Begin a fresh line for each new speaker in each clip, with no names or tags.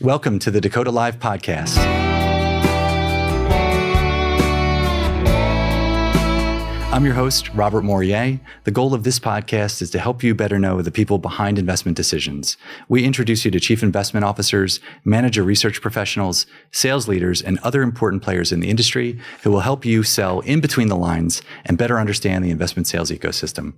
Welcome to the Dakota Live podcast. I'm your host, Robert Morier. The goal of this podcast is to help you better know the people behind investment decisions. We introduce you to chief investment officers, manager research professionals, sales leaders, and other important players in the industry who will help you sell in between the lines and better understand the investment sales ecosystem.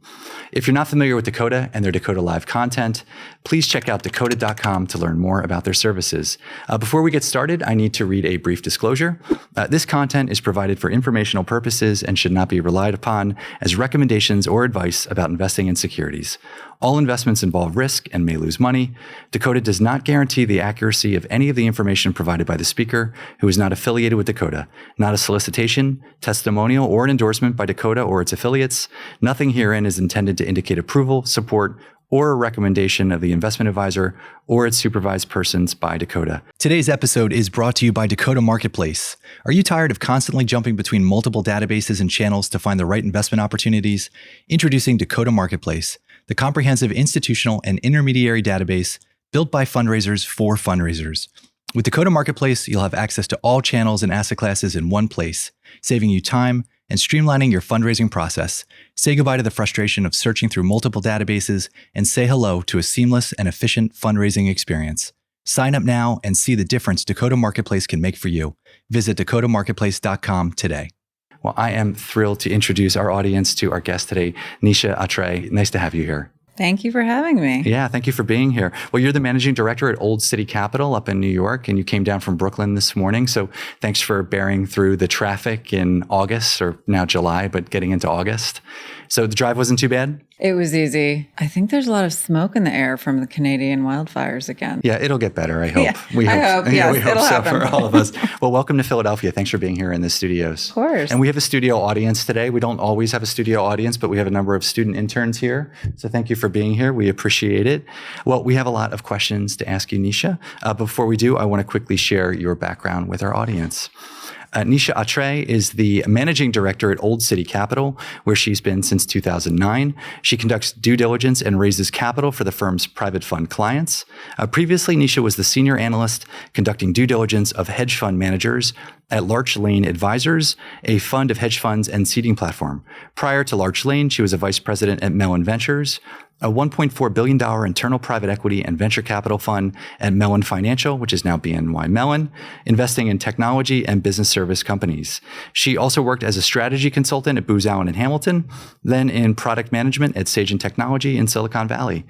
If you're not familiar with Dakota and their Dakota Live content, please check out dakota.com to learn more about their services. Before we get started, I need to read a brief disclosure. This content is provided for informational purposes and should not be relied upon as recommendations or advice about investing in securities. All investments involve risk and may lose money. Dakota does not guarantee the accuracy of any of the information provided by the speaker, who is not affiliated with Dakota. Not a solicitation, testimonial, or an endorsement by Dakota or its affiliates. Nothing herein is intended to indicate approval, support, or a recommendation of the investment advisor or its supervised persons by Dakota. Today's episode is brought to you by Dakota Marketplace. Are you tired of constantly jumping between multiple databases and channels to find the right investment opportunities? Introducing Dakota Marketplace, the comprehensive institutional and intermediary database built by fundraisers for fundraisers. With Dakota Marketplace, you'll have access to all channels and asset classes in one place, saving you time and streamlining your fundraising process. Say goodbye to the frustration of searching through multiple databases and say hello to a seamless and efficient fundraising experience. Sign up now and see the difference Dakota Marketplace can make for you. Visit dakotamarketplace.com today. Well, I am thrilled to introduce our audience to our guest today, Nisha Atre. Nice to have you here.
Thank you for having me.
Yeah, thank you for being here. Well, you're the managing director at Old City Capital up in New York, and you came down from Brooklyn this morning. So thanks for bearing through the traffic in August, or now July, but getting into August. So the drive wasn't too bad?
It was easy. I think there's a lot of smoke in the air from the Canadian wildfires again.
Yeah, it'll get better, I hope.
Yeah, we hope
so
happen.
For all of us. Well, welcome to Philadelphia. Thanks for being here in the studios.
Of course.
And we have a studio audience today. We don't always have a studio audience, but we have a number of student interns here. So thank you for being here. We appreciate it. Well, we have a lot of questions to ask you, Nisha. Before we do, I want to quickly share your background with our audience. Nisha Atre is the managing director at Old City Capital, where she's been since 2009. She conducts due diligence and raises capital for the firm's private fund clients. Previously, Nisha was the senior analyst conducting due diligence of hedge fund managers at Larch Lane Advisors, a fund of hedge funds and seeding platform. Prior to Larch Lane, she was a vice president at Mellon Ventures, a $1.4 billion internal private equity and venture capital fund at Mellon Financial, which is now BNY Mellon, investing in technology and business service companies. She also worked as a strategy consultant at Booz Allen and Hamilton, then in product management at Sage Technology in Silicon Valley.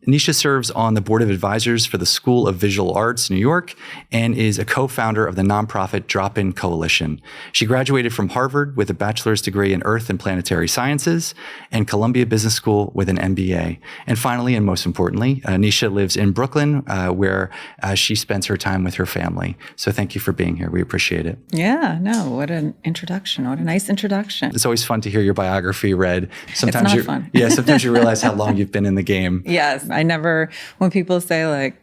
Nisha serves on the board of advisors for the School of Visual Arts, New York, and is a co-founder of the nonprofit Drop-In Coalition. She graduated from Harvard with a bachelor's degree in Earth and Planetary Sciences and Columbia Business School with an MBA. And finally, and most importantly, Nisha lives in Brooklyn, where she spends her time with her family. So thank you for being here. We appreciate it.
Yeah, no, what an introduction. What a nice introduction.
It's always fun to hear your biography read.
Sometimes it's not fun.
Yeah, sometimes you realize how long you've been in the game.
Yes. When people say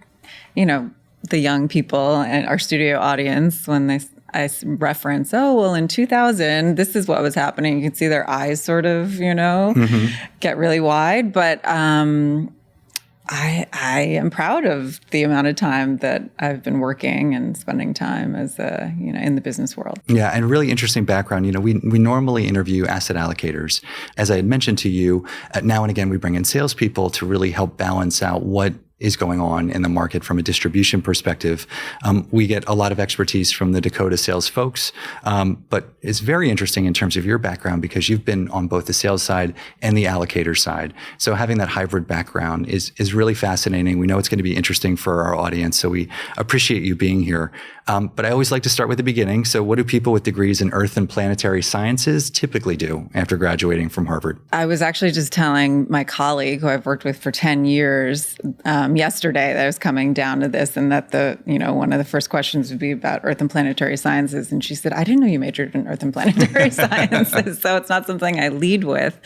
the young people and our studio audience, when I reference, in 2000, this is what was happening. You can see their eyes sort of, get really wide. But I am proud of the amount of time that I've been working and spending time as in the business world.
Yeah, and really interesting background. We normally interview asset allocators. As I had mentioned to you, now and again we bring in salespeople to really help balance out what is going on in the market from a distribution perspective. We get a lot of expertise from the Dakota sales folks, but it's very interesting in terms of your background because you've been on both the sales side and the allocator side. So having that hybrid background is really fascinating. We know it's going to be interesting for our audience, so we appreciate you being here. But I always like to start with the beginning. So what do people with degrees in Earth and Planetary Sciences typically do after graduating from Harvard?
I was actually just telling my colleague who I've worked with for 10 years yesterday that I was coming down to this and that one of the first questions would be about Earth and Planetary Sciences. And she said, I didn't know you majored in Earth and Planetary Sciences. So it's not something I lead with.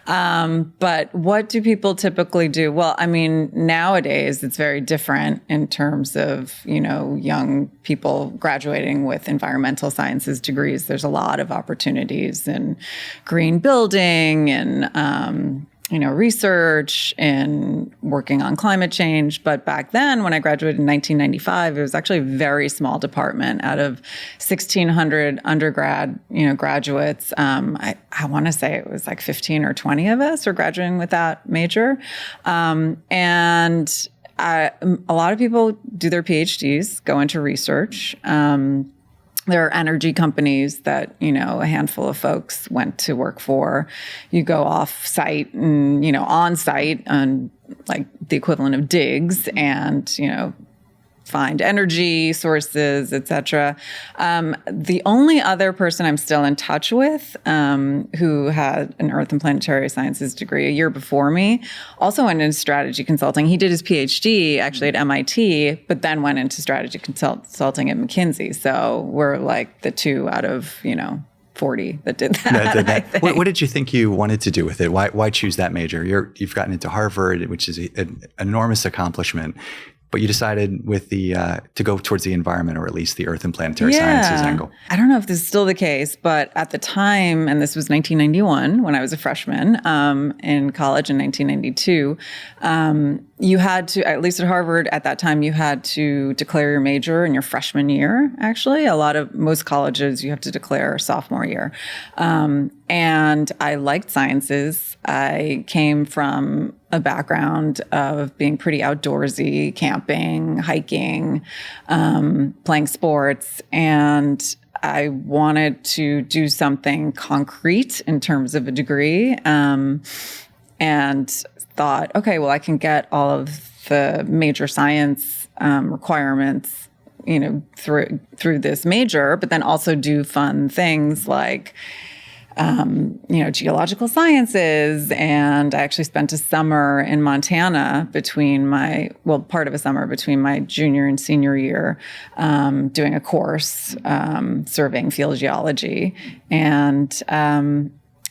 But what do people typically do? Well, nowadays it's very different in terms of, young people graduating with environmental sciences degrees. There's a lot of opportunities in green building and research and working on climate change. But back then, when I graduated in 1995, it was actually a very small department. Out of 1,600 undergrad, graduates, I want to say it was like 15 or 20 of us were graduating with that major. And a lot of people do their PhDs, go into research. There are energy companies that, a handful of folks went to work for. You go off site and, on site on like the equivalent of digs and, find energy sources, et cetera. The only other person I'm still in touch with who had an Earth and Planetary Sciences degree a year before me also went into strategy consulting. He did his PhD actually at MIT, but then went into strategy consulting at McKinsey. So we're like the 2 out of, 40 that did that. I think.
What did you think you wanted to do with it? Why choose that major? You've gotten into Harvard, which is an enormous accomplishment. But you decided with to go towards the environment, or at least the Earth and Planetary Sciences angle.
I don't know if this is still the case, but at the time, and this was 1991 when I was a freshman in college in 1992, you had to, at least at Harvard at that time, you had to declare your major in your freshman year, actually. Most colleges, you have to declare sophomore year. And I liked sciences. I came from a background of being pretty outdoorsy, camping, hiking, playing sports, and I wanted to do something concrete in terms of a degree, and thought, okay, well, I can get all of the major science requirements, through this major, but then also do fun things like geological sciences. And I actually spent a summer in Montana part of a summer between my junior and senior year, doing a course, surveying field geology. And,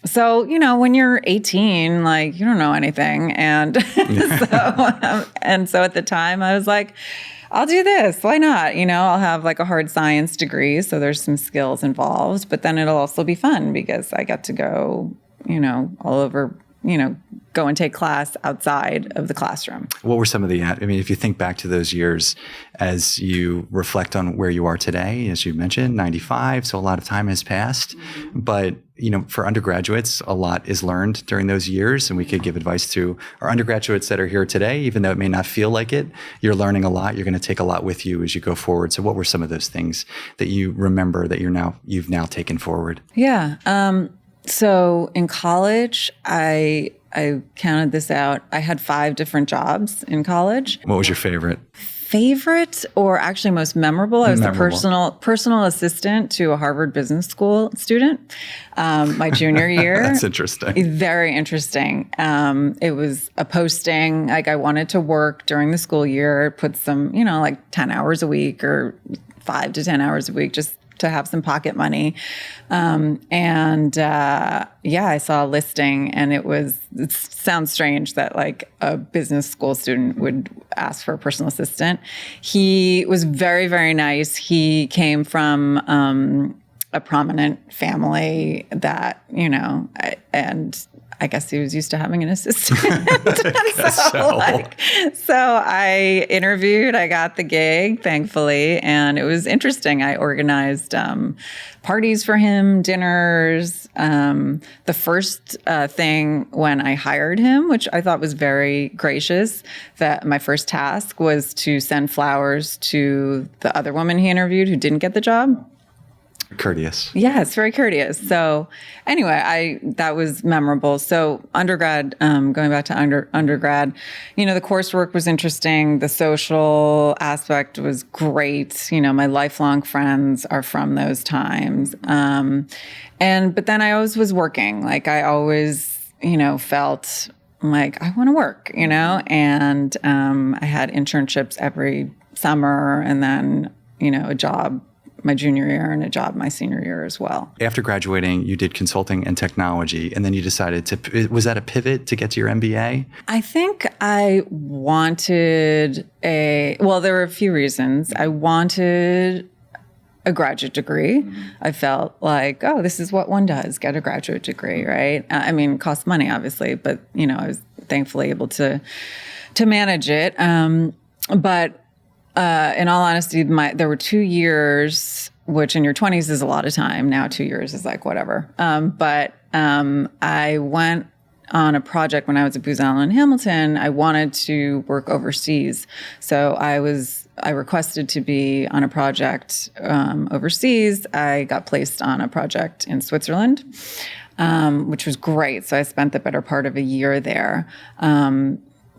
so, when you're 18, like, you don't know anything. And so at the time I was like, I'll do this. Why not? I'll have like a hard science degree. So there's some skills involved, but then it'll also be fun because I get to go, all over, go and take class outside of the classroom.
What were some of if you think back to those years as you reflect on where you are today, as you mentioned, 95, so a lot of time has passed. Mm-hmm. But, for undergraduates, a lot is learned during those years, and we could give advice to our undergraduates that are here today, even though it may not feel like it. You're learning a lot. You're going to take a lot with you as you go forward. So what were some of those things that you remember that you've now taken forward?
Yeah. So in college, I counted this out. I had 5 different jobs in college.
What was your favorite?
Favorite, or actually most memorable? I was the personal assistant to a Harvard Business School student my junior year.
That's interesting.
Very interesting. It was a posting. Like, I wanted to work during the school year, put some, like 10 hours a week or 5 to 10 hours a week, just to have some pocket money. I saw a listing, and it sounds strange that like a business school student would ask for a personal assistant. He was very, very nice. He came from a prominent family that, and I guess he was used to having an assistant. So I interviewed, I got the gig, thankfully, and it was interesting. I organized parties for him, dinners. The first thing when I hired him, which I thought was very gracious, that my first task was to send flowers to the other woman he interviewed who didn't get the job.
Courteous.
Yeah, it's very courteous. So anyway, that was memorable. So undergrad, going back to undergrad, the coursework was interesting. The social aspect was great. My lifelong friends are from those times. But then I always was working. Like, I always, felt like I want to work, and I had internships every summer, and then, a job my junior year and a job my senior year as well. After
graduating, you did consulting and technology, and then you decided was that a pivot to get to your MBA?
I think I wanted there were a few reasons. I wanted a graduate degree. I felt like, oh, this is what one does, get a graduate degree, right? I mean, it costs money, obviously, but, I was thankfully able to manage it. But in all honesty, there were 2 years, which in your 20s is a lot of time. Now 2 years is like whatever. But I went on a project when I was at Booz Allen Hamilton. I wanted to work overseas. So I requested to be on a project overseas. I got placed on a project in Switzerland, which was great. So I spent the better part of a year there.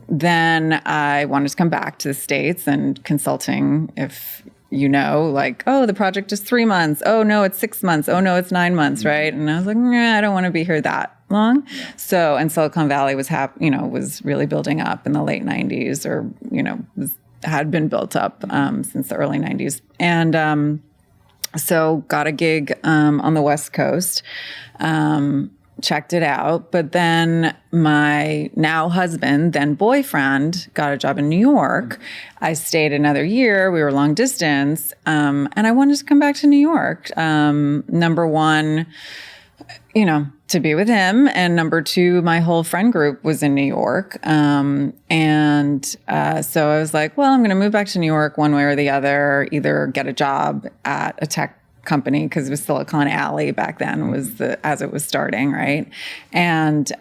Then I wanted to come back to the States, and consulting, if like, oh, the project is 3 months. Oh, no, it's 6 months. Oh, no, it's 9 months, right? And I was like, I don't want to be here that long. Yeah. So, and Silicon Valley was really building up in the late 90s, or, had been built up since the early 90s. And so got a gig on the West Coast, checked it out. But then my now husband, then boyfriend, got a job in New York. I stayed another year. We were long distance. And I wanted to come back to New York. Number one, to be with him. And number two, my whole friend group was in New York. So I was like, well, I'm going to move back to New York one way or the other, either get a job at a tech company, because it was Silicon Alley back then, as it was starting, right? And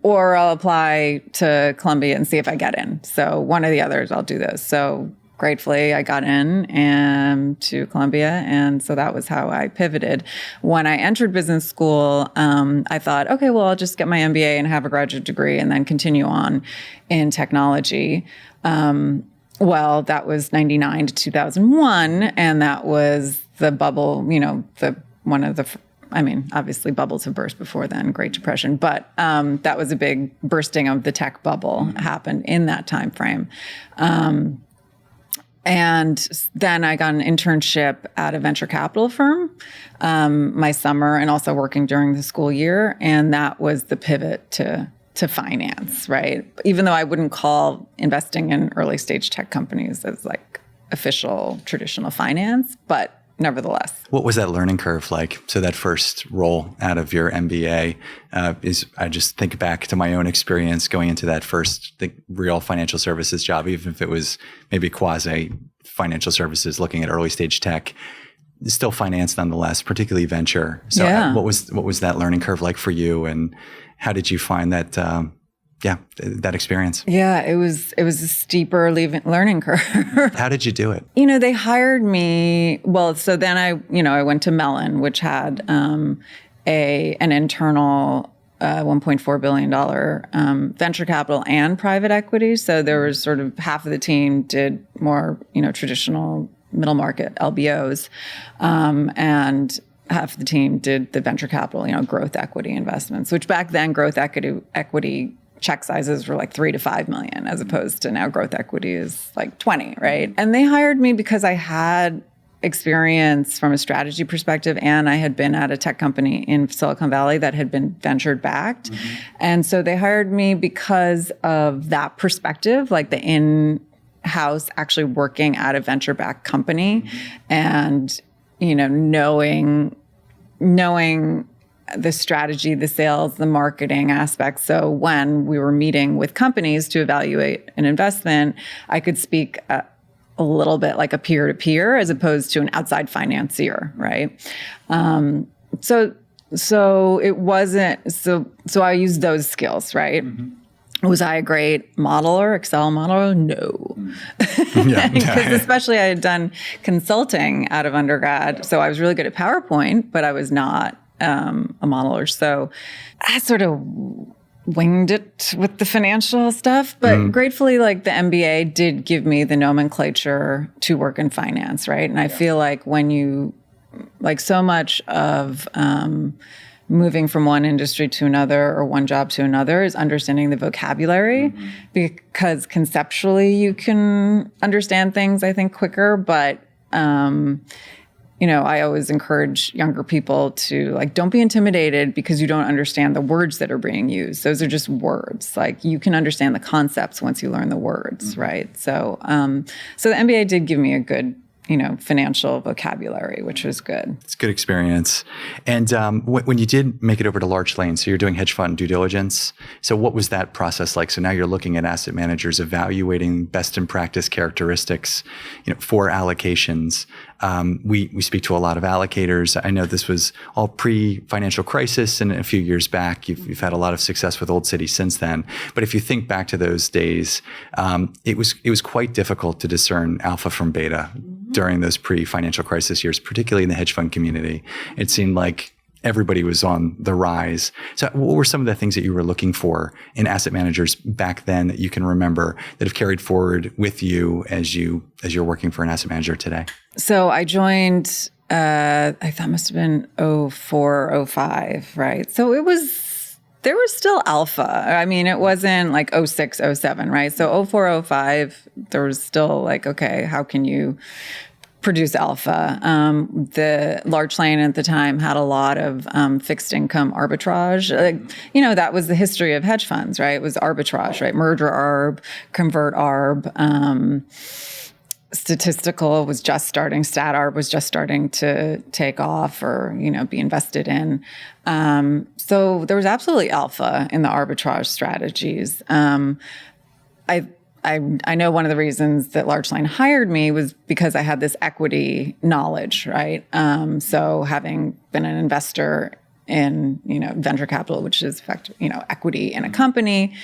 or I'll apply to Columbia and see if I get in. So one or the others, I'll do those. So gratefully, I got in to Columbia, and so that was how I pivoted. When I entered business school, I thought, okay, well, I'll just get my MBA and have a graduate degree, and then continue on in technology. Well, that was 99 to 2001, and that was the bubble, obviously bubbles have burst before then, Great Depression, but that was a big bursting of the tech bubble happened in that time frame. And then I got an internship at a venture capital firm my summer, and also working during the school year, and that was the pivot to finance, right? Even though I wouldn't call investing in early stage tech companies as like official traditional finance, but nevertheless.
What was that learning curve like? So that first role out of your MBA I just think back to my own experience going into that first real financial services job, even if it was maybe quasi financial services, looking at early stage tech, still finance nonetheless, particularly venture. So what was that learning curve like for you, and how did you find that? That experience.
Yeah, it was a steeper learning curve.
How did you do it?
They hired me. Well, so then I went to Mellon, which had an internal $1.4 billion venture capital and private equity. So there was sort of half of the team did more, traditional middle market LBOs, and half the team did the venture capital, growth equity investments, which back then growth equity check sizes were like 3 to 5 million, as opposed to now growth equity is like 20, right? And they hired me because I had experience from a strategy perspective, and I had been at a tech company in Silicon Valley that had been venture backed. And so they hired me because of that perspective, like the in-house actually working at a venture backed company, and, knowing the strategy, the sales, the marketing aspects. So when we were meeting with companies to evaluate an investment, I could speak a little bit like a peer-to-peer as opposed to an outside financier, right? So it wasn't, so I used those skills, right? Was I a great modeler, Excel modeler? No. Because especially I had done consulting out of undergrad. So I was really good at PowerPoint, but I was not a modeler. So I sort of winged it with the financial stuff. But gratefully, like the MBA did give me the nomenclature to work in finance, right? And I feel like when you, like so much of moving from one industry to another or one job to another is understanding the vocabulary, because conceptually you can understand things, I think, quicker. But I always encourage younger people to don't be intimidated because you don't understand the words that are being used. Those are just words. Like you can understand the concepts once you learn the words, right? So, so the MBA did give me a good financial vocabulary, which was good.
It's a good experience. And when you did make it over to Large Lane, so you're doing hedge fund due diligence. So what was that process like? So now you're looking at asset managers evaluating best in practice characteristics, for allocations. We speak to a lot of allocators. I know this was all pre-financial crisis, and a few years back, you've had a lot of success with Old City since then. But if you think back to those days, it was quite difficult to discern alpha from beta during those pre-financial crisis years, particularly in the hedge fund community. It seemed like everybody was on the rise. So what were some of the things that you were looking for in asset managers back then that you can remember that have carried forward with you as you're working for an asset manager today?
So I joined, I thought it must have been 04, 05, right? So there was still alpha. I mean, it wasn't like 06, 07, right? So 04, 05, there was still like, okay, how can you produce alpha? The Large Lane at the time had a lot of fixed income arbitrage. That was the history of hedge funds, right? It was arbitrage, right? Merger arb, convert arb. Statistical was just starting, stat arb was just starting to take off or, be invested in. So there was absolutely alpha in the arbitrage strategies. I know one of the reasons that Large Lane hired me was because I had this equity knowledge, right? So having been an investor in, venture capital, which is equity in a company,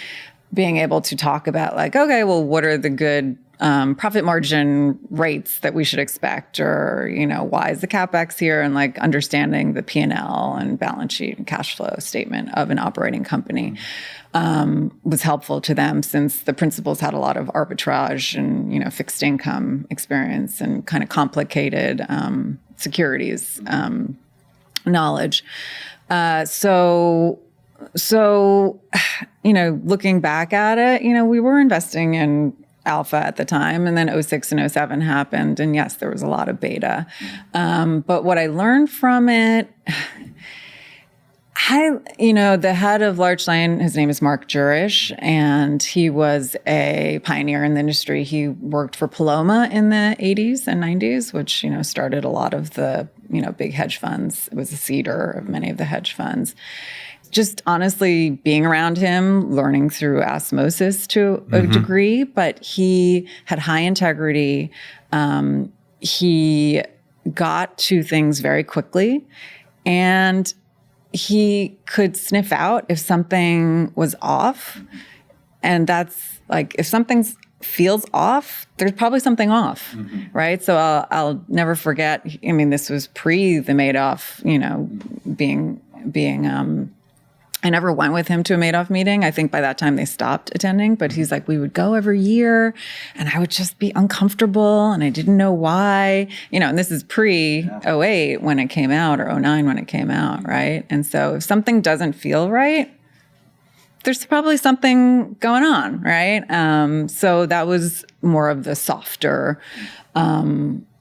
being able to talk about like, okay, well, what are the good profit margin rates that we should expect, or, why is the CapEx here, and like understanding the P&L and balance sheet and cash flow statement of an operating company was helpful to them, since the principals had a lot of arbitrage and, fixed income experience and kind of complicated securities knowledge. So, looking back at it, we were investing in alpha at the time, and then 06 and 07 happened. And yes, there was a lot of beta. But what I learned from it, the head of Large Lane, his name is Mark Jurish, and he was a pioneer in the industry. He worked for Paloma in the 80s and 90s, which, started a lot of the, big hedge funds. It was a seeder of many of the hedge funds. Just honestly being around him, learning through osmosis to a degree, but he had high integrity. He got to things very quickly, and he could sniff out if something was off. And that's like, if something feels off, there's probably something off, right? So I'll never forget. I mean, this was pre the Madoff, being I never went with him to a Madoff meeting. I think by that time they stopped attending, but he's like, we would go every year and I would just be uncomfortable and I didn't know why, and this is pre-08 when it came out, or 09 when it came out, right? And so if something doesn't feel right, there's probably something going on, right? So that was more of the softer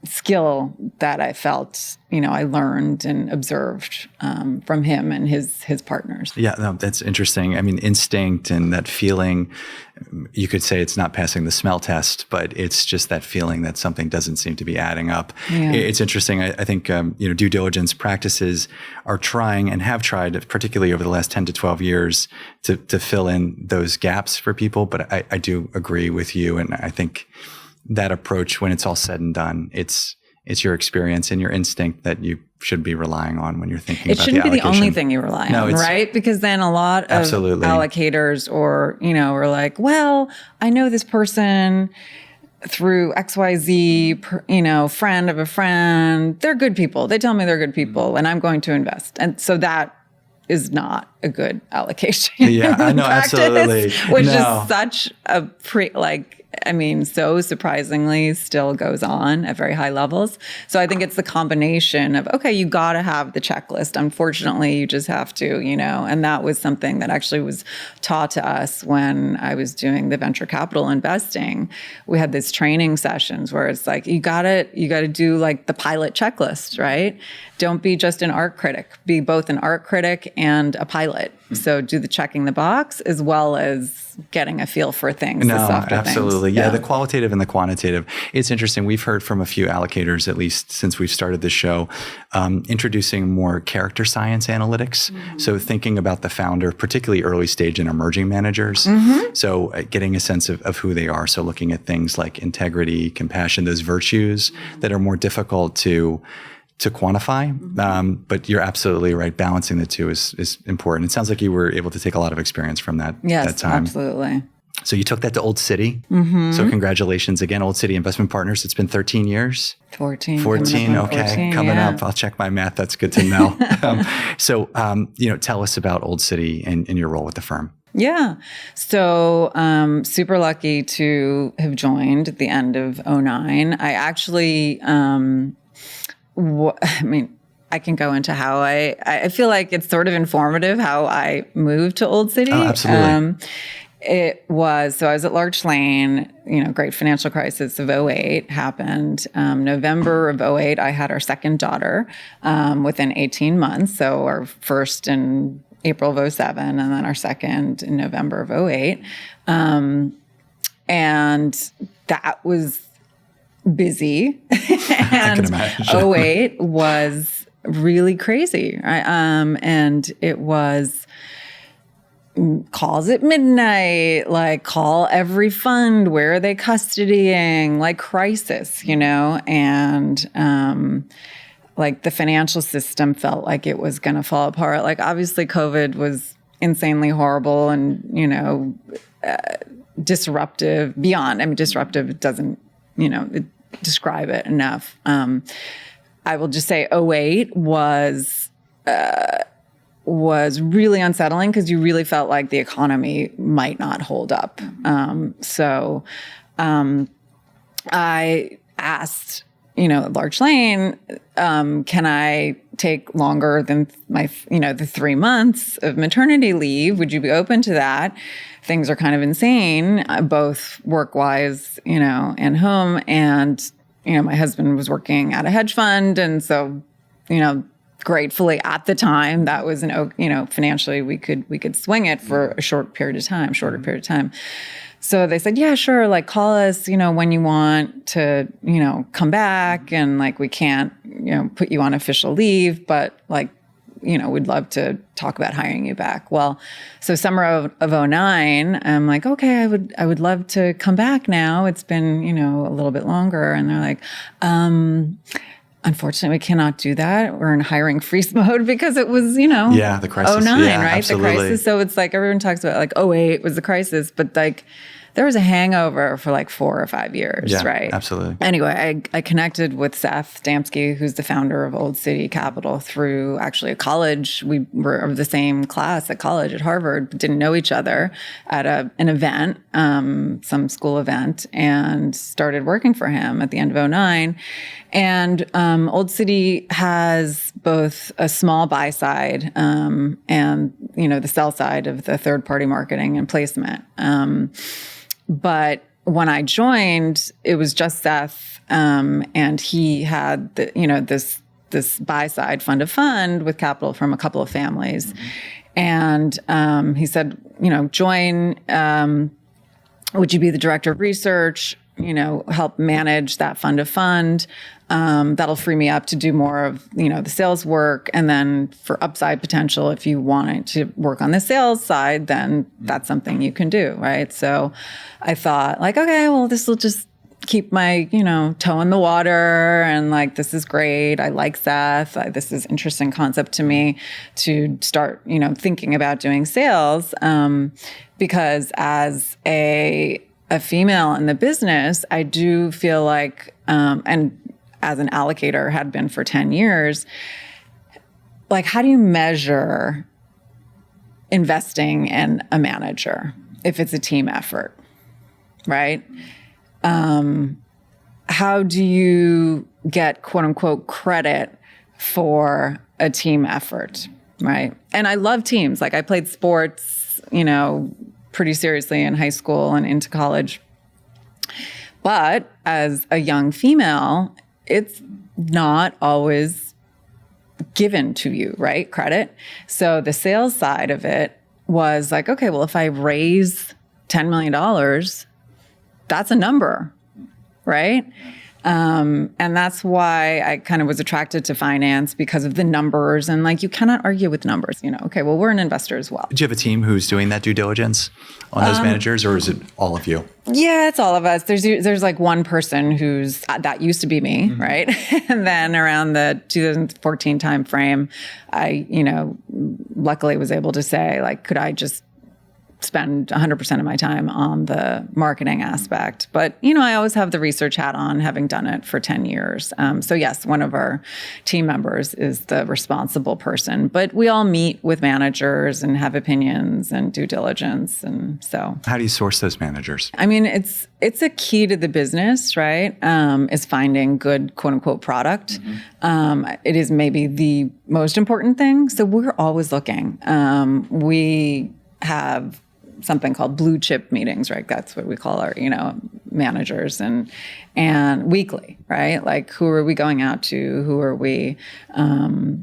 skill that I felt, I learned and observed from him and his partners.
Yeah, no, that's interesting. I mean, instinct and that feeling, you could say it's not passing the smell test, but it's just that feeling that something doesn't seem to be adding up. Yeah. It's interesting. I think, due diligence practices are trying and have tried, particularly over the last 10 to 12 years, to fill in those gaps for people. But I do agree with you. And I think that approach, when it's all said and done, it's your experience and your instinct that you should be relying on when you're thinking about the allocation. It shouldn't be the
only thing you rely on, right? Because then a lot of allocators or, are like, well, I know this person through XYZ, friend of a friend. They're good people. They tell me they're good people and I'm going to invest. And so that is not a good allocation.
Yeah, I know,
practice,
absolutely.
Which is such a so surprisingly still goes on at very high levels. So I think it's the combination of, okay, you got to have the checklist. Unfortunately, you just have to, and that was something that actually was taught to us when I was doing the venture capital investing. We had these training sessions where it's like, you got to do like the pilot checklist, right? Don't be just an art critic, be both an art critic and a pilot. So do the checking the box as well as getting a feel for things, the softer things.
Absolutely. Yeah, the qualitative and the quantitative. It's interesting. We've heard from a few allocators, at least since we've started this show, introducing more character science analytics. So thinking about the founder, particularly early stage and emerging managers. So getting a sense of who they are. So looking at things like integrity, compassion, those virtues that are more difficult to quantify. But you're absolutely right. Balancing the two is important. It sounds like you were able to take a lot of experience from that time.
Absolutely.
So you took that to Old City. So congratulations again, Old City Investment Partners. It's been 13 years.
14.
14. Okay. Coming up. I'll check my math. That's good to know. Tell us about Old City and your role with the firm.
Yeah. So super lucky to have joined at the end of 2009. I actually, I can go into how I feel like it's sort of informative how I moved to Old City.
Oh, absolutely.
So I was at Larch Lane, great financial crisis of 2008 happened. November of 2008, I had our second daughter within 18 months. So our first in April of 2007, and then our second in November of 2008. And that was busy. And
I can imagine.
2008 was really crazy. Right? And it was calls at midnight, like call every fund, where are they custodying, like crisis, and like the financial system felt like it was going to fall apart. Like obviously COVID was insanely horrible and, disruptive disruptive doesn't, describe it enough. I will just say 2008 was really unsettling because you really felt like the economy might not hold up. So I asked, Larch Lane, can I take longer than the 3 months of maternity leave? Would you be open to that? Things are kind of insane, both work-wise, and home. And, my husband was working at a hedge fund. And so, gratefully at the time that was financially we could swing it for a shorter period of time. So they said, yeah, sure. Like call us, when you want to, come back, and like, we can't, put you on official leave, but like, we'd love to talk about hiring you back. Well, so summer of 2009, I'm like, okay, I would love to come back now. It's been, a little bit longer. And they're like, unfortunately, we cannot do that. We're in hiring freeze mode because it was,
the crisis.
2009,
yeah,
right?
Absolutely.
The crisis. So it's like everyone talks about like 2008 was the crisis, but like there was a hangover for like 4 or 5 years, right?
Absolutely.
Anyway, I connected with Seth Damsky, who's the founder of Old City Capital, through actually a college. We were of the same class at college at Harvard, but didn't know each other at an event, some school event, and started working for him at the end of 2009. And Old City has both a small buy side and, the sell side of the third-party marketing and placement. But when I joined, it was just Seth, and he had this buy side fund of fund with capital from a couple of families, and he said, join. Would you be the director of research? Help manage that fund of fund. That'll free me up to do more of, the sales work. And then for upside potential, if you wanted to work on the sales side, then that's something you can do, right? So I thought like, okay, well, this will just keep my, toe in the water. And like, this is great. I like Seth. This is interesting concept to me to start, thinking about doing sales. Because as a female in the business, I do feel like, and as an allocator had been for 10 years, like how do you measure investing in a manager if it's a team effort, right? How do you get quote unquote credit for a team effort, right? And I love teams. Like I played sports, pretty seriously in high school and into college. But as a young female, it's not always given to you, right? Credit. So the sales side of it was like, okay, well, if I raise $10 million, that's a number, right? And that's why I kind of was attracted to finance, because of the numbers, and like, you cannot argue with numbers, okay, well, we're an investor as well.
Do you have a team who's doing that due diligence on those managers, or is it all of you?
Yeah, it's all of us. There's like one person who's, that used to be me, right? And then around the 2014 timeframe, I, luckily was able to say, like, could I just spend 100% of my time on the marketing aspect. But, I always have the research hat on, having done it for 10 years. So yes, one of our team members is the responsible person, but we all meet with managers and have opinions and due diligence. And so.
How do you source those managers?
I mean, it's a key to the business, right? Is finding good, quote unquote, product. It is maybe the most important thing. So we're always looking. We have something called blue chip meetings, right? That's what we call our, managers, and weekly, right? Like, who are we going out to? Who are we, we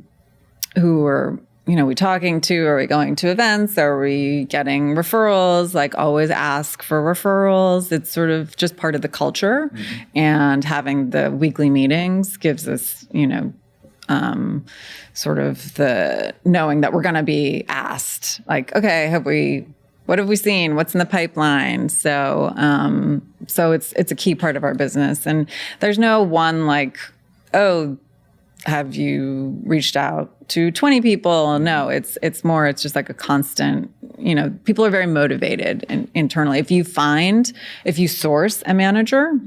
talking to? Are we going to events? Are we getting referrals? Like, always ask for referrals. It's sort of just part of the culture. And having the weekly meetings gives us, sort of the knowing that we're going to be asked, like, okay, what have we seen? What's in the pipeline? So, it's a key part of our business. And there's no one like, oh, have you reached out to 20 people? No, it's just like a constant, people are very motivated internally. If you source a manager,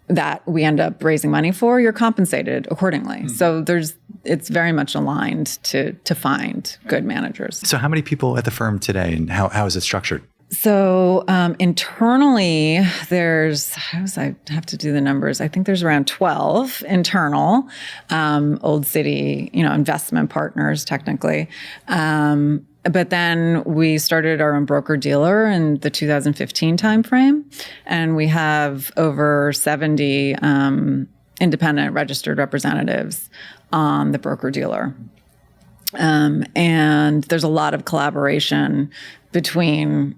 that we end up raising money for, you're compensated accordingly. So it's very much aligned to find good managers.
So how many people at the firm today, and how is it structured?
So internally, I have to do the numbers. I think there's around 12 internal, Old City, investment partners, technically. But then we started our own broker-dealer in the 2015 timeframe, and we have over 70 independent registered representatives on the broker-dealer. And there's a lot of collaboration between,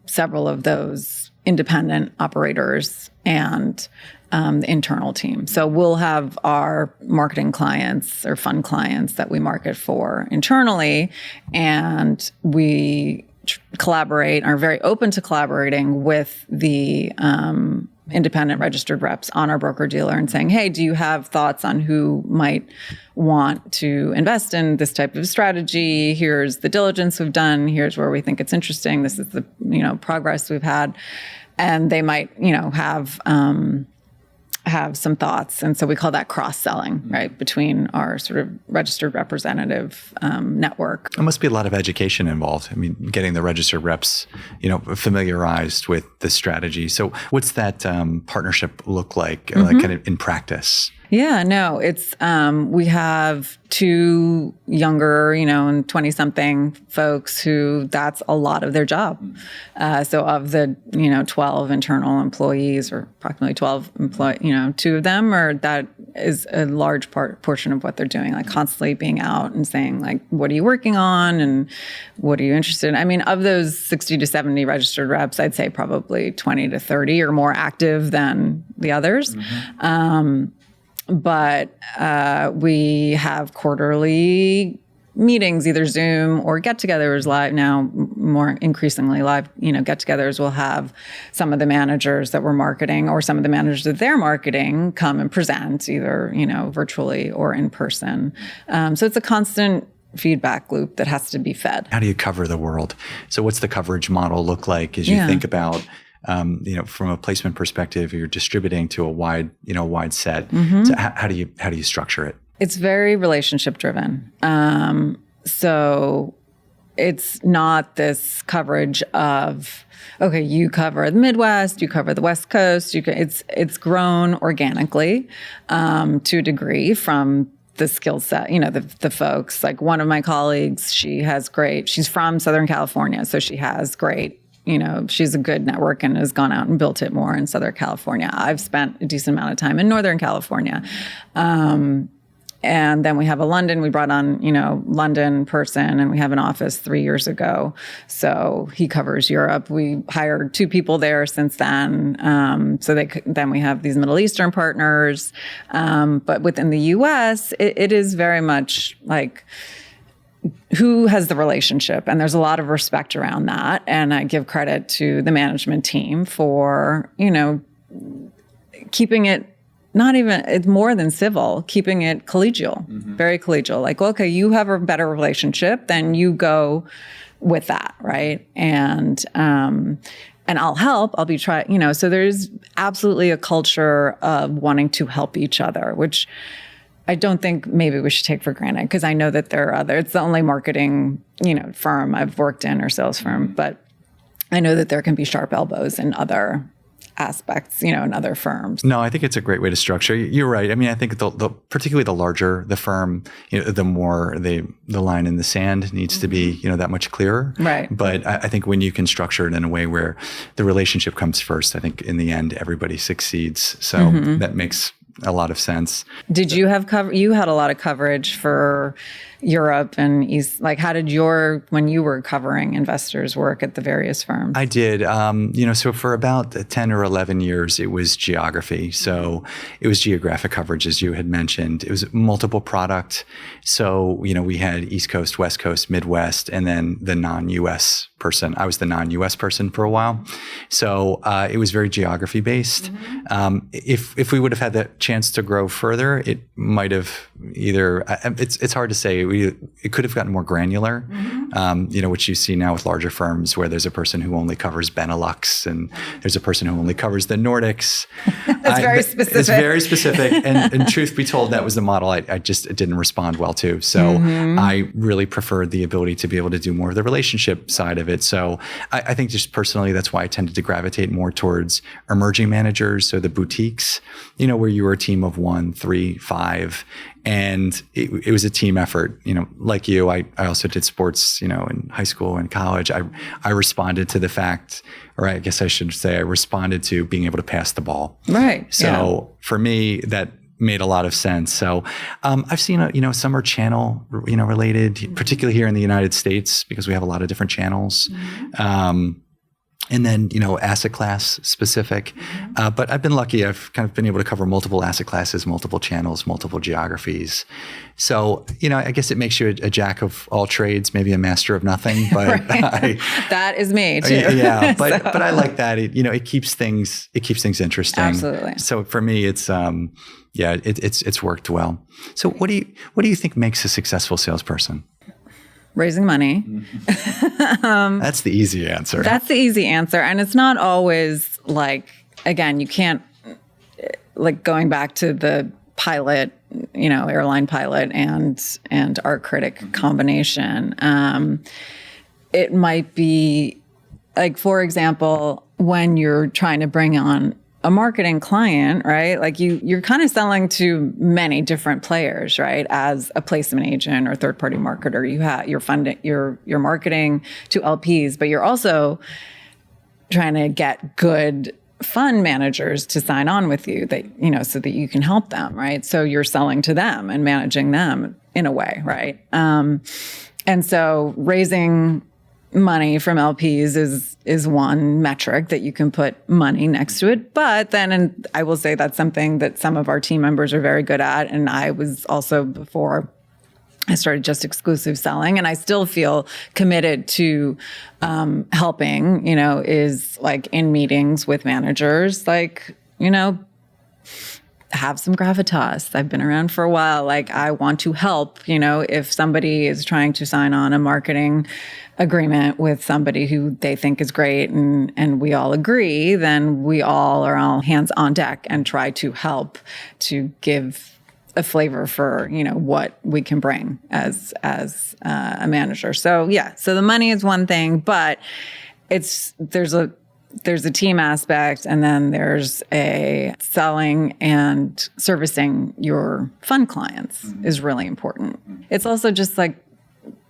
several of those independent operators and the internal team. So we'll have our marketing clients or fund clients that we market for internally, and we collaborate, are very open to collaborating with the independent registered reps on our broker-dealer and saying, hey, do you have thoughts on who might want to invest in this type of strategy? Here's the diligence we've done. Here's where we think it's interesting. This is the, progress we've had. And they might, have some thoughts. And so we call that cross-selling, right, between our sort of registered representative network.
There must be a lot of education involved. I mean, getting the registered reps, familiarized with the strategy. So what's that partnership look like, like kind of in practice?
Yeah, no, it's, we have two younger, and 20-something folks who that's a lot of their job. So of the, 12 internal employees, or approximately 12 two of them that is a large portion of what they're doing, like constantly being out and saying, like, what are you working on? And what are you interested in? I mean, of those 60 to 70 registered reps, I'd say probably 20 to 30 are more active than the others. But we have quarterly meetings, either Zoom or get-togethers live now, more increasingly live, get-togethers. We'll have some of the managers that we're marketing or some of the managers that they're marketing come and present either, virtually or in person. So it's a constant feedback loop that has to be fed. How
do you cover the world? So what's the coverage model look like as you think about from a placement perspective, you're distributing to a wide set. So how do you structure it?
It's very relationship driven. So it's not this coverage of, okay, you cover the Midwest, you cover the West Coast. It's grown organically to a degree from the skill set, the folks. Like one of my colleagues, she's from Southern California, so she has great, she's a good network and has gone out and built it more in Southern California. I've spent a decent amount of time in Northern California. And then we have a London, we brought on, London person, and we have an office 3 years ago. So he covers Europe. We hired 2 people there since then. Then we have these Middle Eastern partners. But within the US, it is very much like, who has the relationship? And there's a lot of respect around that. And I give credit to the management team for, keeping it it's more than civil, keeping it collegial, very collegial. Like, okay, you have a better relationship, then you go with that, right? And I'll help, I'll be so there's absolutely a culture of wanting to help each other, which I don't think maybe we should take for granted, because I know that there are it's the only marketing, firm I've worked in, or sales firm, but I know that there can be sharp elbows in other aspects, in other firms.
No, I think it's a great way to structure. You're right. I mean, I think particularly the larger the firm, the more the line in the sand needs to be, that much clearer.
Right.
But I think when you can structure it in a way where the relationship comes first, I think in the end, everybody succeeds. So that makes a lot of sense.
Did you have you had a lot of coverage for Europe and East, like how did when you were covering investors work at the various firms?
I did, so for about 10 or 11 years, it was geography. So it was geographic coverage, as you had mentioned. It was multiple product. So, we had East Coast, West Coast, Midwest, and then the non-US person. I was the non-US person for a while. So it was very geography based. If we would have had the chance to grow further, it might have it's hard to say. It could have gotten more granular, which you see now with larger firms where there's a person who only covers Benelux and there's a person who only covers the Nordics.
It's very specific.
It's very specific. And truth be told, that was the model I just didn't respond well to. So I really preferred the ability to be able to do more of the relationship side of it. So I think just personally, that's why I tended to gravitate more towards emerging managers. So the boutiques, where you were a team of 1, 3, 5. And it was a team effort, like you, I also did sports, in high school and college. I responded to the fact, or I guess I should say, I responded to being able to pass the ball.
Right.
So for me, that made a lot of sense. So I've seen, some are channel, related, particularly here in the United States, because we have a lot of different channels. And then, asset class specific. But I've been lucky. I've kind of been able to cover multiple asset classes, multiple channels, multiple geographies. So, I guess it makes you a jack of all trades, maybe a master of nothing. But
that is me too.
Yeah, but I like that. It keeps things interesting.
Absolutely.
So for me, it's it's worked well. So what do you think makes a successful salesperson?
Raising money.
That's the easy answer.
That's the easy answer. And it's not always again, you can't, going back to the pilot, airline pilot and art critic combination. It might be for example, when you're trying to bring on a marketing client, right? You're kind of selling to many different players, right? As a placement agent or third-party marketer, you're marketing to LPs, but you're also trying to get good fund managers to sign on with you that, so that you can help them, right? So you're selling to them and managing them in a way, right? And so raising money from LPs is one metric that you can put money next to it. But then, and I will say that's something that some of our team members are very good at. And I was also, before I started just exclusive selling, and I still feel committed to helping, is in meetings with managers, have some gravitas. I've been around for a while. I want to help, if somebody is trying to sign on a marketing agreement with somebody who they think is great and we all agree, then we all are all hands on deck and try to help to give a flavor for, what we can bring as a manager. So the money is one thing, but there's a team aspect, and then there's a selling and servicing your fund clients is really important. It's also just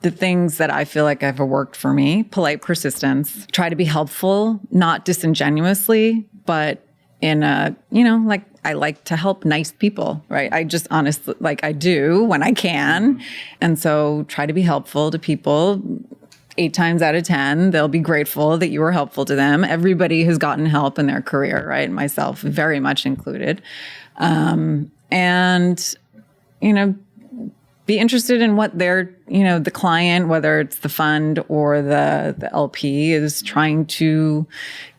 the things that I feel like have worked for me: polite persistence, try to be helpful, not disingenuously, but in a, I like to help nice people, right? I just honestly, like I do when I can. And so try to be helpful to people. 8 times out of 10, they'll be grateful that you were helpful to them. Everybody has gotten help in their career, right? Myself very much included. And, be interested in what their, the client, whether it's the fund or the LP, is trying to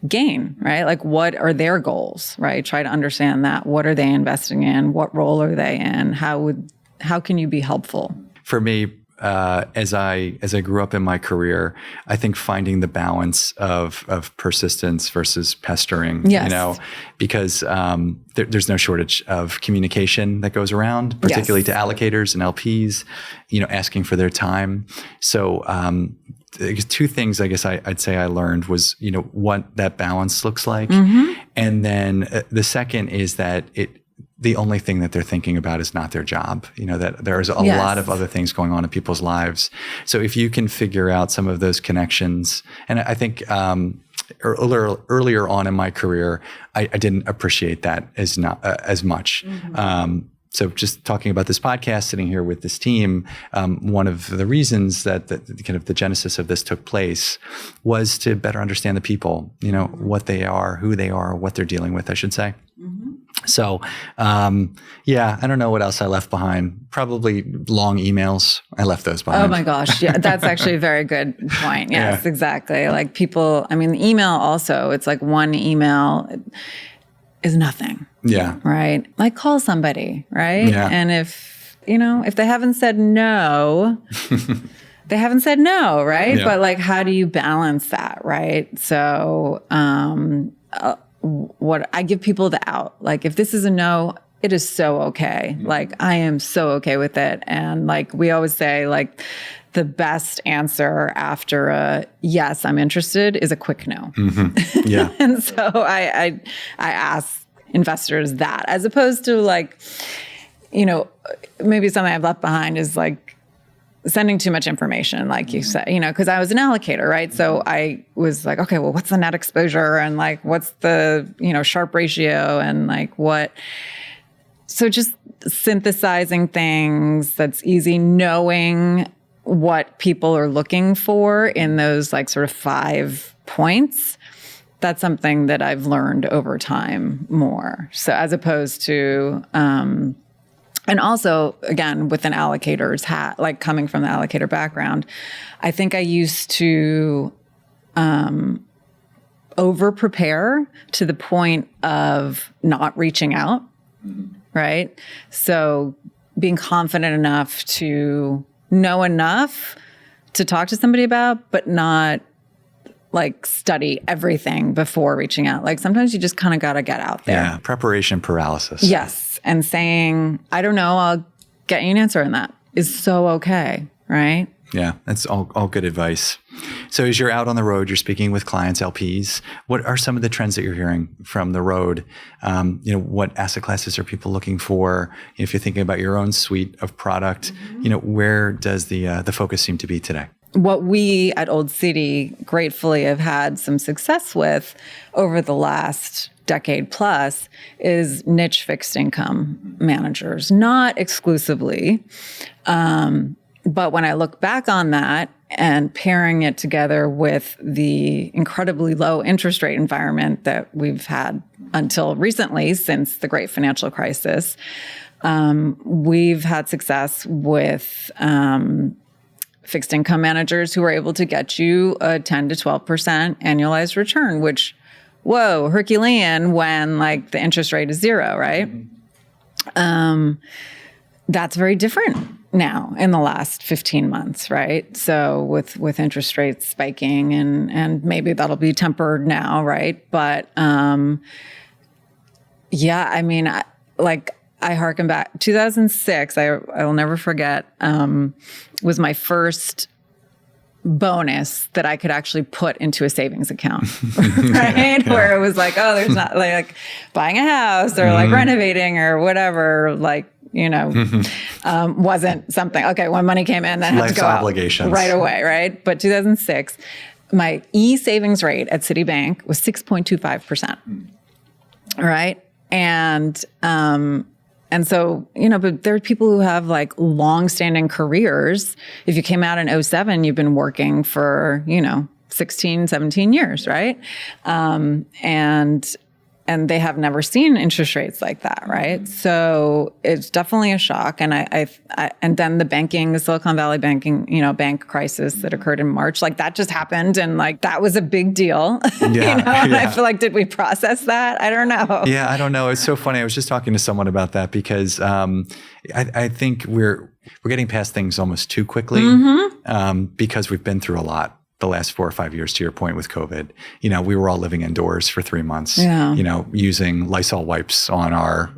gain, right? Like, what are their goals, right? Try to understand that. What are they investing in? What role are they in? How can you be helpful?
For me, as I grew up in my career, I think finding the balance of persistence versus pestering,
yes.
Because there's no shortage of communication that goes around, particularly to allocators and LPs, asking for their time. So 2 things I guess I'd say I learned was, what that balance looks like. Mm-hmm. And then the second is that the only thing that they're thinking about is not their job, that there's a lot of other things going on in people's lives. So if you can figure out some of those connections, and I think earlier on in my career, I didn't appreciate that as much. Mm-hmm. So just talking about this podcast, sitting here with this team, one of the reasons that the genesis of this took place was to better understand the people, what they are, who they are, what they're dealing with, I should say. Mm-hmm. So, I don't know what else I left behind. Probably long emails. I left those behind.
Oh my gosh. Yeah, that's actually a very good point. Yes, exactly. Like people, the email also, it's like one email is nothing.
Yeah.
Right. Like call somebody, right?
Yeah.
And if they haven't said no, they haven't said no, right?
Yeah.
But like, how do you balance that, right? So, what I give people the out, like if this is a no, it is so okay. Mm-hmm. Like I am so okay with it. And like we always say, like the best answer after a yes, I'm interested is a quick no.
Mm-hmm. Yeah.
And so I ask investors that, as opposed to like, maybe something I've left behind is like sending too much information, like you said, because I was an allocator, right? So I was like, okay, well, what's the net exposure? And like, what's the, Sharpe ratio? And like so just synthesizing things that's easy, knowing what people are looking for in those like sort of 5 points. That's something that I've learned over time more. So as opposed to, and also, again, with an allocator's hat, like coming from the allocator background, I think I used to over-prepare to the point of not reaching out, right? So being confident enough to know enough to talk to somebody about, but not like study everything before reaching out. Like sometimes you just kind of got to get out there.
Yeah, preparation paralysis.
Yes. And saying, I don't know, I'll get you an answer on that is so okay, right?
Yeah, that's all good advice. So as you're out on the road, you're speaking with clients, LPs, what are some of the trends that you're hearing from the road? What asset classes are people looking for? If you're thinking about your own suite of product, where does the focus seem to be today?
What we at Old City gratefully have had some success with over the last decade plus is niche fixed income managers, not exclusively. But when I look back on that and pairing it together with the incredibly low interest rate environment that we've had until recently, since the great financial crisis, we've had success with fixed income managers who are able to get you a 10 to 12% annualized return, which, whoa, Herculean when like the interest rate is 0, right? Mm-hmm. That's very different now in the last 15 months, right? So with interest rates spiking and maybe that'll be tempered now, right? But I harken back 2006. I will never forget. Was my first bonus that I could actually put into a savings account, right? Yeah. Where it was like, oh, there's not like buying a house or like renovating or whatever, like, wasn't something, okay, when money came in, that had to go
obligations
out right away, right? But 2006, my e-savings rate at Citibank was 6.25%. All right. And so, but there are people who have like long-standing careers. If you came out in 2007, you've been working for, 16, 17 years, right? And they have never seen interest rates like that, right? So it's definitely a shock. And and then the Silicon Valley banking, bank crisis that occurred in March, like that just happened, and like that was a big deal. And I feel like, did we process that? I don't know.
Yeah, I don't know. It's so funny. I was just talking to someone about that because I think we're getting past things almost too quickly because we've been through a lot the last 4 or 5 years, to your point with COVID. We were all living indoors for 3 months, using Lysol wipes on our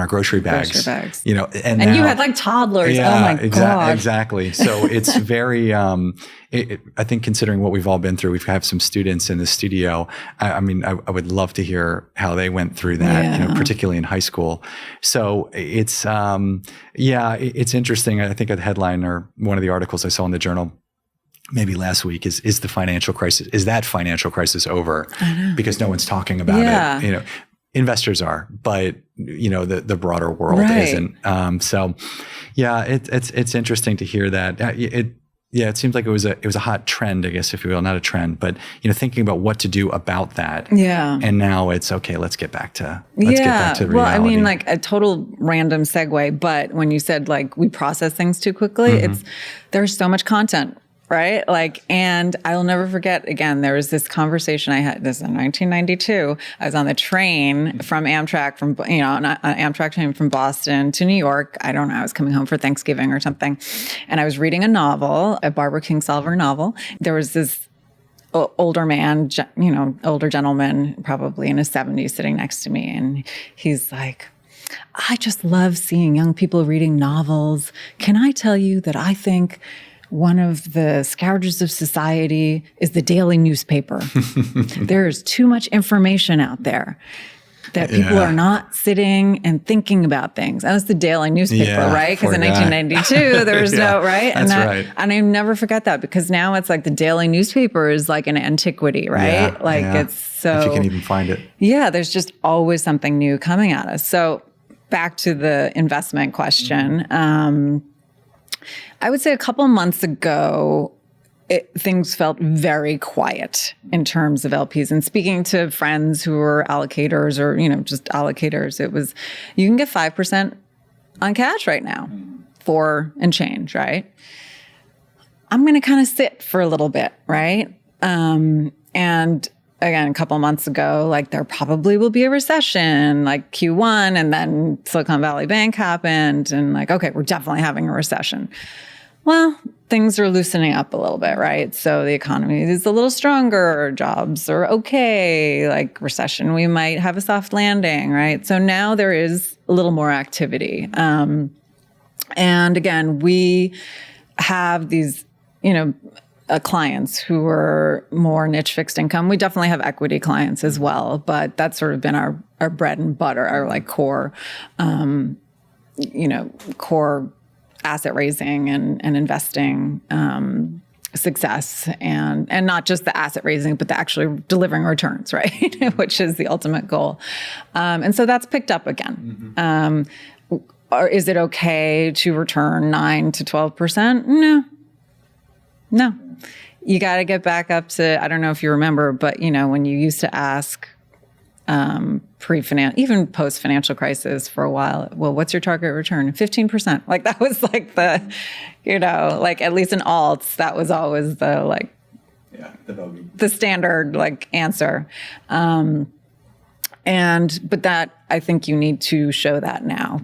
grocery bags. And
now, you had like toddlers.
Yeah,
oh my God.
Exactly. So it's very, I think considering what we've all been through, we have some students in the studio. I would love to hear how they went through that, particularly in high school. So it's, it's interesting. I think a headline or one of the articles I saw in the journal maybe last week is the financial crisis. Is that financial crisis over? Because no one's talking about it. Investors are, but the broader world isn't. It's interesting to hear that. It seems like it was a hot trend, I guess, if you will, not a trend, but thinking about what to do about that. Yeah. And now it's okay. Let's get back to reality.
Well, I mean, like a total random segue, but when you said like we process things too quickly, there's so much content. Right? Like, and I'll never forget, again, there was this conversation I had, this in 1992. I was on the train from Amtrak, on an Amtrak train from Boston to New York. I don't know, I was coming home for Thanksgiving or something. And I was reading a novel, a Barbara Kingsolver novel. There was this older man, older gentleman, probably in his 70s, sitting next to me. And he's like, I just love seeing young people reading novels. Can I tell you that I think one of the scourges of society is the daily newspaper. There is too much information out there that people are not sitting and thinking about things. That was the daily newspaper, right? Because in 1992, there was no, right?
That's right.
And I never forget that, because now it's like the daily newspaper is like an antiquity, right? It's so...
If you can even find it.
Yeah, there's just always something new coming at us. So back to the investment question. I would say a couple months ago, things felt very quiet in terms of LPs. And speaking to friends who were allocators or, just allocators, it was, you can get 5% on cash right now, 4 and change, right? I'm going to kind of sit for a little bit, right? And again, a couple months ago, like there probably will be a recession, like Q1, and then Silicon Valley Bank happened, and like, okay, we're definitely having a recession. Well, things are loosening up a little bit, right? So the economy is a little stronger, jobs are okay, like recession, we might have a soft landing, right? So now there is a little more activity. And again, we have these, clients who are more niche fixed income. We definitely have equity clients as well, but that's sort of been our bread and butter, our like core, core asset raising and investing success, and not just the asset raising, but the actually delivering returns, right? Which is the ultimate goal. And so that's picked up again. Or is it okay to return 9 to 12%? No. You got to get back up to, I don't know if you remember, but when you used to ask even post-financial crisis for a while, well, what's your target return? 15%. Like that was like the, like at least in alts, that was always the like,
the bogey,
the standard like answer. But that, I think you need to show that now,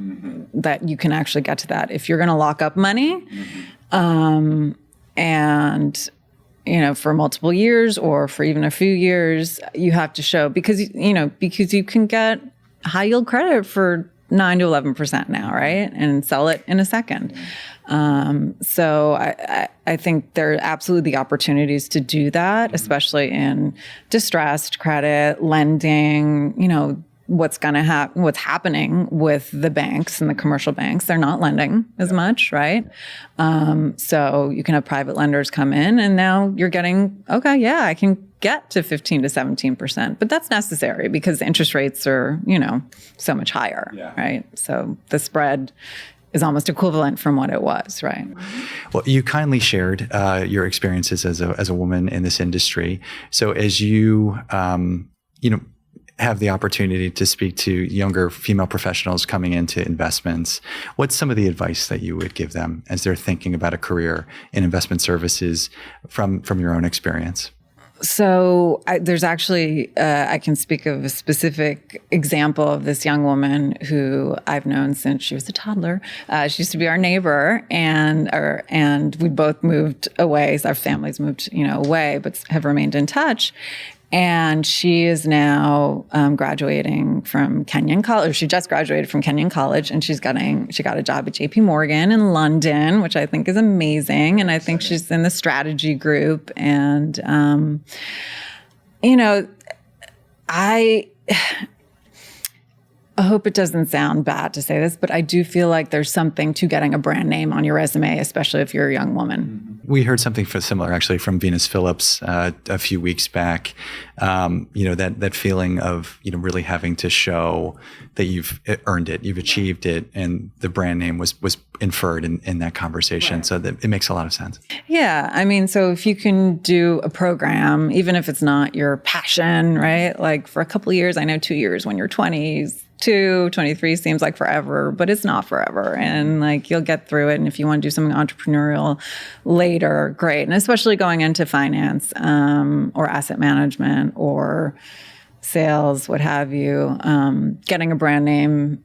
that you can actually get to that. If you're going to lock up money, and for multiple years or for even a few years, you have to show, because you can get high yield credit for 9 to 11% now, right? And sell it in a second. So I think there are absolutely the opportunities to do that, especially in distressed credit, lending, what's happening with the banks and the commercial banks. They're not lending as much, right? So you can have private lenders come in, and now you're getting, okay, yeah, I can get to 15 to 17%, but that's necessary because interest rates are, so much higher, right? So the spread is almost equivalent from what it was, right?
Well, you kindly shared your experiences as a woman in this industry. So as you, have the opportunity to speak to younger female professionals coming into investments, what's some of the advice that you would give them as they're thinking about a career in investment services from your own experience?
So there's actually, I can speak of a specific example of this young woman who I've known since she was a toddler. She used to be our neighbor, and we both moved away. So our families moved, away, but have remained in touch. And she is now graduating from Kenyon College. She just graduated from Kenyon College, and she got a job at JP Morgan in London, which I think is amazing. And I think she's in the strategy group. And, I hope it doesn't sound bad to say this, but I do feel like there's something to getting a brand name on your resume, especially if you're a young woman.
We heard something similar actually from Venus Phillips a few weeks back. That feeling of really having to show that you've earned it, you've achieved it, and the brand name was inferred in that conversation. Right. So that it makes a lot of sense.
Yeah, I mean, so if you can do a program, even if it's not your passion, right? Like for a couple of years, I know 2 years when you're 20s. 23 seems like forever, but it's not forever. And like, you'll get through it. And if you want to do something entrepreneurial later, great. And especially going into finance, or asset management or sales, what have you, getting a brand name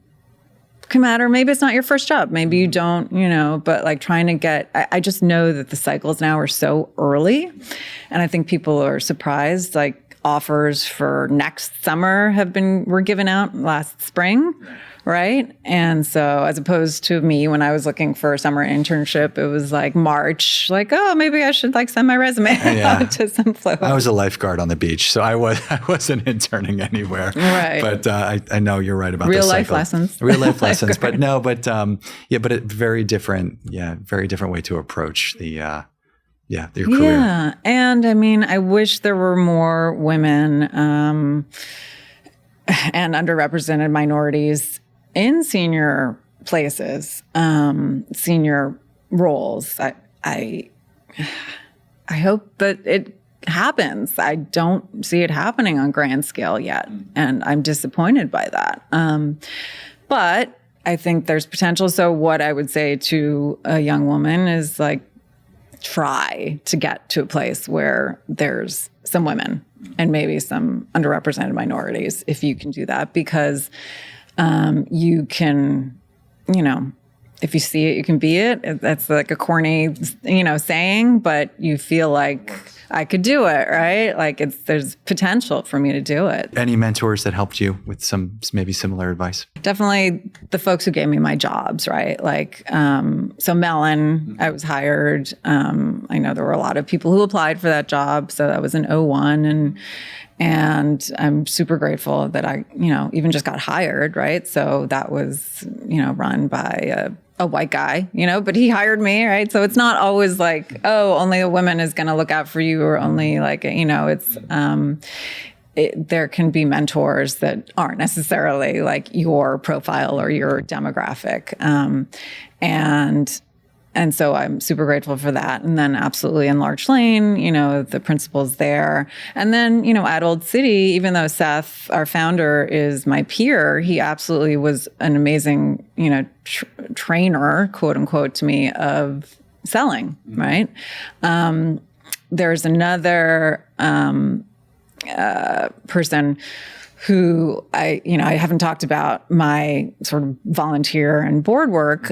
can matter. Maybe it's not your first job. Maybe you don't, but like trying to get, I just know that the cycles now are so early. And I think people are surprised, like, offers for next summer were given out last spring, right? And so as opposed to me, when I was looking for a summer internship, it was like March, like, oh, maybe I should like send my resume out to some float.
I was a lifeguard on the beach, so I wasn't interning anywhere.
Right.
But I know you're right about
real life lessons.
Real life lessons. But no, but a very different way to approach your career.
Yeah. And I mean, I wish there were more women and underrepresented minorities in senior places, senior roles. I hope that it happens. I don't see it happening on grand scale yet. And I'm disappointed by that. But I think there's potential. So what I would say to a young woman is like, try to get to a place where there's some women and maybe some underrepresented minorities, if you can do that, because you can, if you see it, you can be it. That's like a corny, saying, but you feel like I could do it, right? Like there's potential for me to do it.
Any mentors that helped you with some maybe similar advice? Definitely
the folks who gave me my jobs, right? Like, so Mellon, I was hired. I know there were a lot of people who applied for that job. So that was in 2001. And I'm super grateful that I, even just got hired, right? So that was, run by a white guy, but he hired me, right? So it's not always like, oh, only a woman is going to look out for you, or only like, it's, there can be mentors that aren't necessarily like your profile or your demographic. And so I'm super grateful for that. And then absolutely in Larch Lane, the principals there. And then, at Old City, even though Seth, our founder, is my peer, he absolutely was an amazing, trainer, quote unquote, to me of selling, right? There's another person who I haven't talked about my sort of volunteer and board work,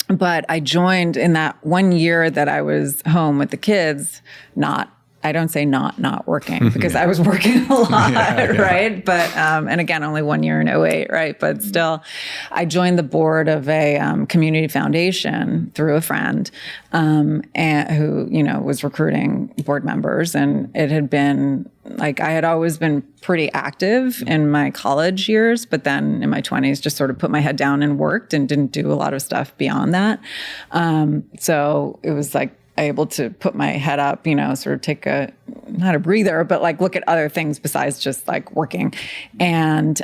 but I joined in that 1 year that I was home with the kids, not I don't say not working because I was working a lot, right? But, and again, only 1 year in 2008, right? But still, I joined the board of a community foundation through a friend and who, was recruiting board members. And it had been like, I had always been pretty active in my college years, but then in my 20s, just sort of put my head down and worked and didn't do a lot of stuff beyond that. So it was like, able to put my head up, sort of take not a breather, but like look at other things besides just like working, and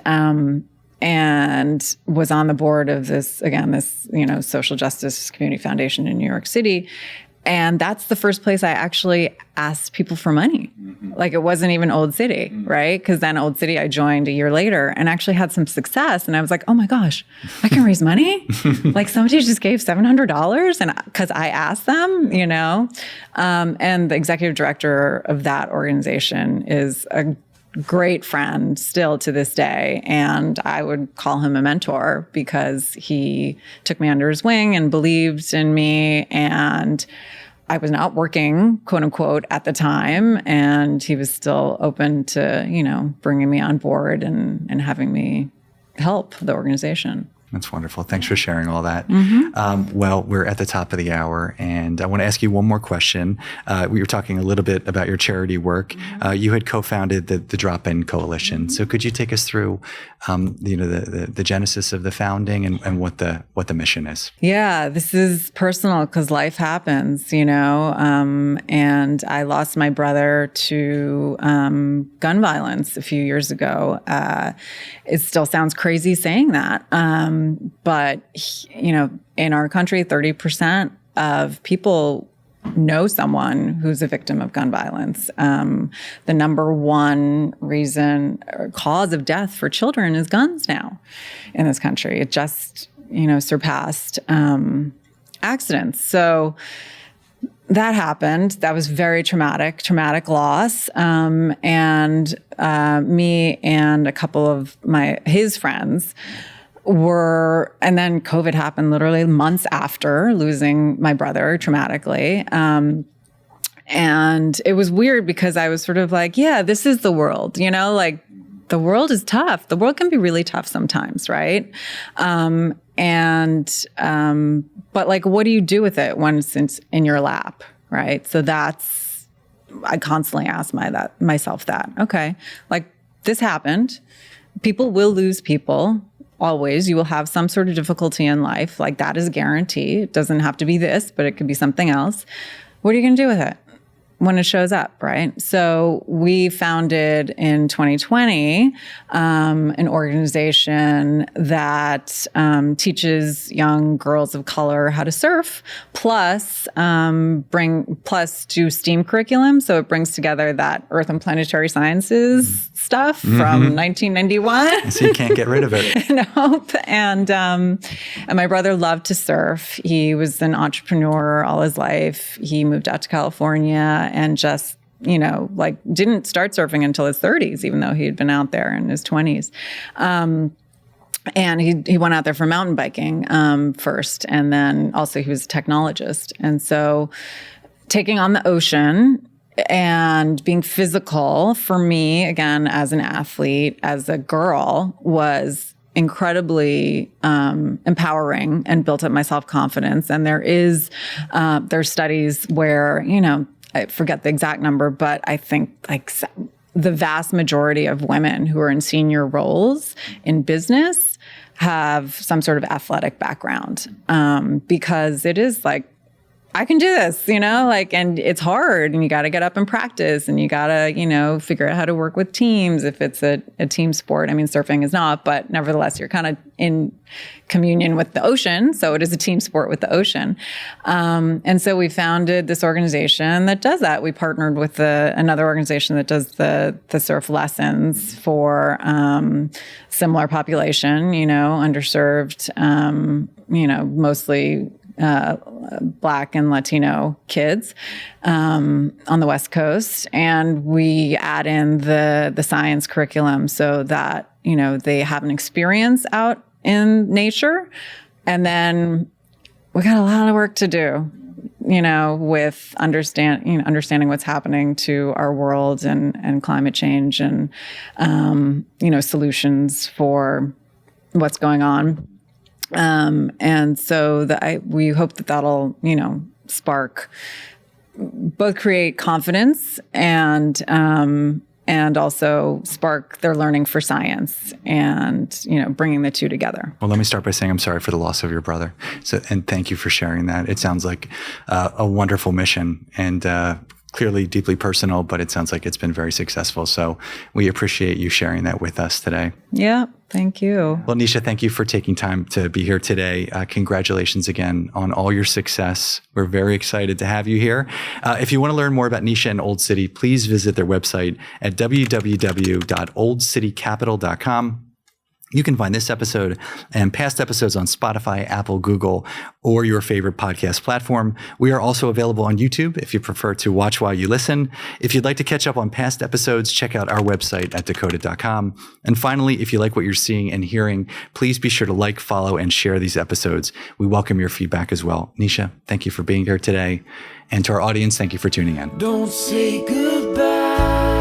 was on the board of this social justice community foundation in New York City. And that's the first place I actually asked people for money. Like it wasn't even Old City, right? Because then Old City I joined a year later and actually had some success. And I was like, oh my gosh, I can raise money? Like somebody just gave $700 and because I asked them, and the executive director of that organization is a great friend still to this day. And I would call him a mentor because he took me under his wing and believed in me. And I was not working, quote unquote, at the time. And he was still open to, bringing me on board and having me help the organization.
That's wonderful. Thanks for sharing all that. Well, we're at the top of the hour, and I want to ask you one more question. We were talking a little bit about your charity work. You had co-founded the Drop-In Coalition. So could you take us through, the genesis of the founding and what the mission is?
Yeah, this is personal because life happens, and I lost my brother to gun violence a few years ago. It still sounds crazy saying that. But, in our country, 30% of people know someone who's a victim of gun violence. The number one reason or cause of death for children is guns now in this country. It just, surpassed accidents. So that happened. That was very traumatic loss. And me and a couple of his friends and then COVID happened literally months after losing my brother traumatically. And it was weird because I was sort of like, yeah, this is the world, like the world is tough. The world can be really tough sometimes, right? But like, what do you do with it once it's in your lap, right? So I constantly ask myself that, okay, like this happened. People will lose people. Always, you will have some sort of difficulty in life. Like that is a guarantee. It doesn't have to be this, but it could be something else. What are you going to do with it when it shows up, right? So we founded in 2020 an organization that teaches young girls of color how to surf, plus do STEAM curriculum. So it brings together that Earth and Planetary Sciences stuff from 1991.
So you can't get rid of it.
Nope. And my brother loved to surf. He was an entrepreneur all his life. He moved out to California and just, didn't start surfing until his 30s, even though he had been out there in his 20s. And he went out there for mountain biking first. And then also he was a technologist. And so taking on the ocean and being physical for me, again, as an athlete, as a girl, was incredibly empowering and built up my self-confidence. And there's studies where, I forget the exact number, but I think like the vast majority of women who are in senior roles in business have some sort of athletic background, because it is like, I can do this, and it's hard and you got to get up and practice and you got to, figure out how to work with teams if it's a team sport. I mean, surfing is not, but nevertheless, you're kind of in communion with the ocean. So it is a team sport with the ocean. And so we founded this organization that does that. We partnered with another organization that does the surf lessons for similar population, underserved, mostly Black and Latino kids on the West Coast. And we add in the science curriculum so that, they have an experience out in nature. And then we got a lot of work to do. with understanding what's happening to our world and climate change and, solutions for what's going on. And so we hope that that'll, spark, both create confidence and also spark their learning for science and, bringing the two together.
Well, let me start by saying I'm sorry for the loss of your brother. And thank you for sharing that. It sounds like a wonderful mission and clearly deeply personal, but it sounds like it's been very successful. So we appreciate you sharing that with us today.
Yeah, thank you.
Well, Nisha, thank you for taking time to be here today. Congratulations again on all your success. We're very excited to have you here. If you want to learn more about Nisha and Old City, please visit their website at www.oldcitycapital.com. You can find this episode and past episodes on Spotify, Apple, Google, or your favorite podcast platform. We are also available on YouTube if you prefer to watch while you listen. If you'd like to catch up on past episodes, check out our website at dakota.com. And finally, if you like what you're seeing and hearing, please be sure to like, follow, and share these episodes. We welcome your feedback as well. Nisha, thank you for being here today. And to our audience, thank you for tuning in.
Don't say goodbye.